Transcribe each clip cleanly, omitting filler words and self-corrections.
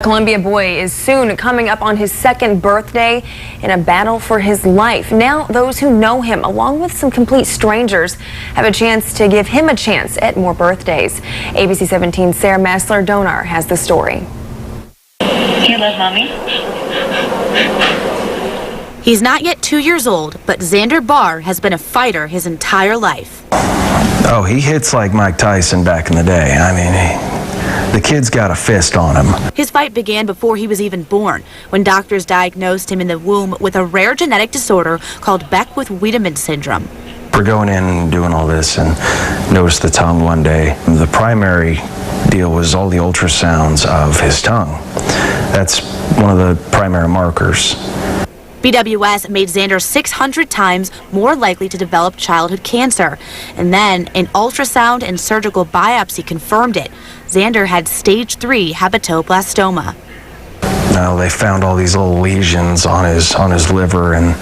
Columbia boy is soon coming up on his second birthday in a battle for his life. Now those who know him, along with some complete strangers, have a chance to give him a chance at more birthdays. ABC 17's Sarah Massler-Donar has the story. You love mommy? He's not yet 2 years old, but Xander Barr has been a fighter his entire life. Oh, he hits like Mike Tyson back in the day. I mean, the kid's got a fist on him. His fight began before he was even born, when doctors diagnosed him in the womb with a rare genetic disorder called Beckwith-Wiedemann syndrome. We're going in and doing all this and noticed the tongue one day. The primary deal was all the ultrasounds of his tongue. That's one of the primary markers. BWS made Xander 600 times more likely to develop childhood cancer. And then an ultrasound and surgical biopsy confirmed it. Xander had stage 3 hepatoblastoma. Now they found all these little lesions on his liver, and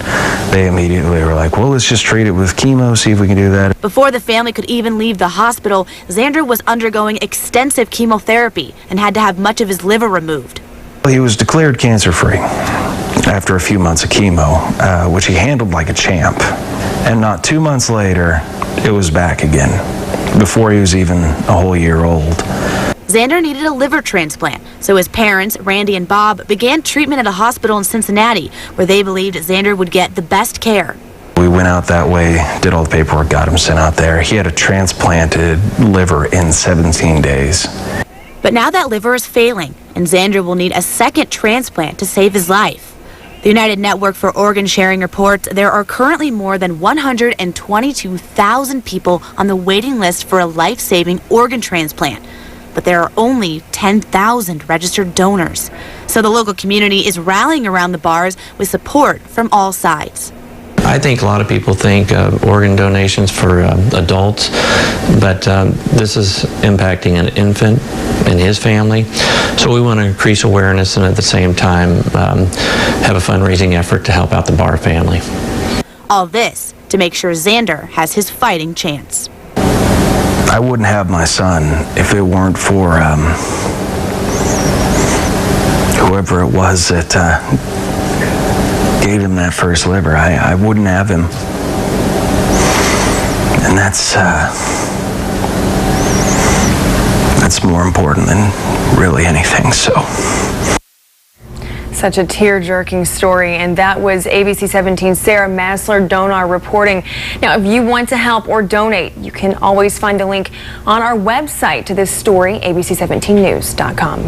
they immediately were like, well, let's just treat it with chemo, see if we can do that. Before the family could even leave the hospital, Xander was undergoing extensive chemotherapy and had to have much of his liver removed. He was declared cancer-free after a few months of chemo, which he handled like a champ. And not 2 months later, it was back again, before he was even a whole year old. Xander needed a liver transplant, so his parents, Randy and Bob, began treatment at a hospital in Cincinnati, where they believed Xander would get the best care. We went out that way, did all the paperwork, got him sent out there. He had a transplanted liver in 17 days. But now that liver is failing, and Xander will need a second transplant to save his life. The United Network for Organ Sharing reports there are currently more than 122,000 people on the waiting list for a life-saving organ transplant. But there are only 10,000 registered donors. So the local community is rallying around the Barrs with support from all sides. I think a lot of people think organ donations for adults, but this is impacting an infant and his family. So we want to increase awareness and at the same time have a fundraising effort to help out the Barr family. All this to make sure Xander has his fighting chance. I wouldn't have my son if it weren't for whoever it was that gave him that first liver. I wouldn't have him. And that's more important than really anything, so. Such a tear-jerking story, and that was ABC 17's Sarah Massler-Donar reporting. Now, if you want to help or donate, you can always find a link on our website to this story, abc17news.com.